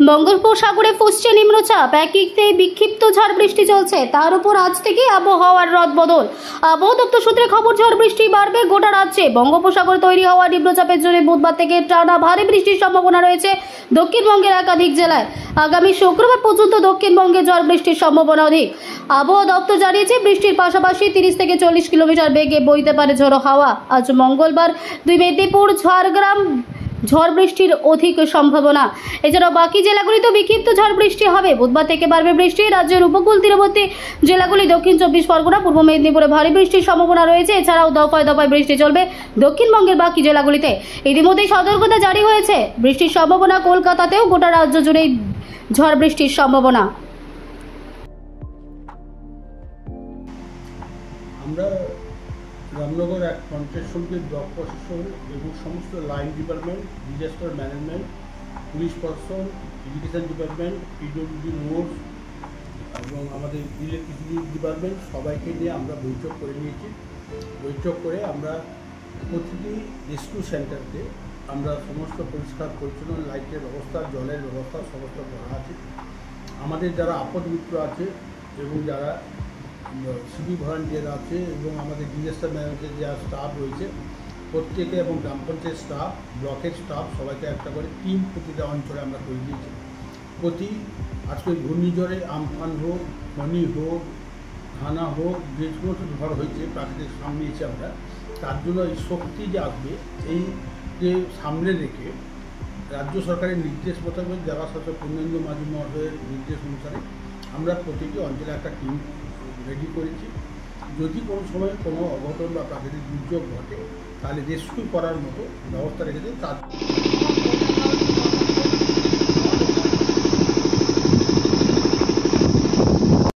বঙ্গোপসাগরে ফুসছে নিম্নচাপ, একদিকে বিক্ষিপ্ত ঝড় বৃষ্টি চলছে, তার উপর আজ থেকে আবহাওয়ার রদবদল। আবহাওয়া দপ্তর সূত্রে খবর, ঝড় বৃষ্টি বাড়বে গোটা রাজ্যে। বঙ্গোপসাগরে তৈরি হওয়া নিম্নচাপের জন্য বুধবার থেকে টানা ভারী বৃষ্টির সম্ভাবনা রয়েছে দক্ষিণবঙ্গের একাধিক জেলায়। আগামী শুক্রবার পর্যন্ত দক্ষিণবঙ্গে ঝড় বৃষ্টির সম্ভাবনা অধিক। আবহাওয়া দপ্তর জানিয়েছে, বৃষ্টির পাশাপাশি 30 থেকে 40 কিলোমিটার বেগে বইতে পারে ঝোড়ো হাওয়া। আজ মঙ্গলবার 2 মেদিনীপুর, ঝাড়গ্রাম ঝড় বৃষ্টির অধিক সম্ভাবনা। এছাড়াও বাকি জেলাগুলিতেও বিক্ষিপ্ত ঝড় বৃষ্টি হবে। বুধবার থেকে বাড়বে বৃষ্টি। রাজ্যের উপকূল তীরবর্তী জেলাগুলি, দক্ষিণ 24 পরগনা, পূর্ব মেদিনীপুরে ভারী বৃষ্টির সম্ভাবনা রয়েছে। এছাড়াও দফায় দফায় বৃষ্টি চলবে দক্ষিণবঙ্গের বাকি জেলাগুলিতে। ইতিমধ্যেই সতর্কতা জারি হয়েছে। বৃষ্টির সম্ভাবনা কলকাতাতেও, গোটা রাজ্য জুড়েই ঝড় বৃষ্টির সম্ভাবনা। আমরা রামনগর এক পঞ্চায়েত সমিতির ব্লক প্রশাসন এবং সমস্ত line department, disaster management, police প্রশাসন, এডুকেশন ডিপার্টমেন্ট, পিডব্লিউডি নোটস এবং আমাদের ইলেকট্রিসিটি ডিপার্টমেন্ট সবাইকে নিয়ে আমরা বৈঠক করে নিয়েছি। বৈঠক করে আমরা প্রতিটি রেস্কিউ সেন্টারকে আমরা সমস্ত পরিষ্কার পরিচ্ছন্ন, লাইটের ব্যবস্থা, জলের ব্যবস্থা সমস্ত করা আছে। আমাদের যারা আপদ মিত্র আছে এবং যারা সিভি ভলান্টিয়ার আছে এবং আমাদের ডিজাস্টার ম্যানেজমেন্টের যা স্টাফ রয়েছে প্রত্যেকে, এবং গ্রাম পঞ্চায়েত স্টাফ, ব্লকের স্টাফ, সবাইকে একটা করে টিম প্রতিটা অঞ্চলে আমরা করে দিয়েছি। আজকে ঘূর্ণিঝড়ে আমফান হোক, ফনি হোক, ঘানা হোক, যে সমস্ত ঝড় হয়েছে প্রাকৃতিক সামনেছি আমরা, তার জন্য এই শক্তি যে আসবে এই যে সামনে রেখে রাজ্য সরকারের নির্দেশ মোতাবেক জেলা শাসক পূর্ণেন্দু মাঝি মহোদয়ের নির্দেশ অনুসারে আমরা প্রতিটি অঞ্চলে একটা টিম রেডি করেছি। যদি কোনো সময় কোনো অঘটন বা প্রাকৃতিক দুর্যোগ ঘটে তাহলে রেস্কিউ করার মতো ব্যবস্থা রেখেছে। তার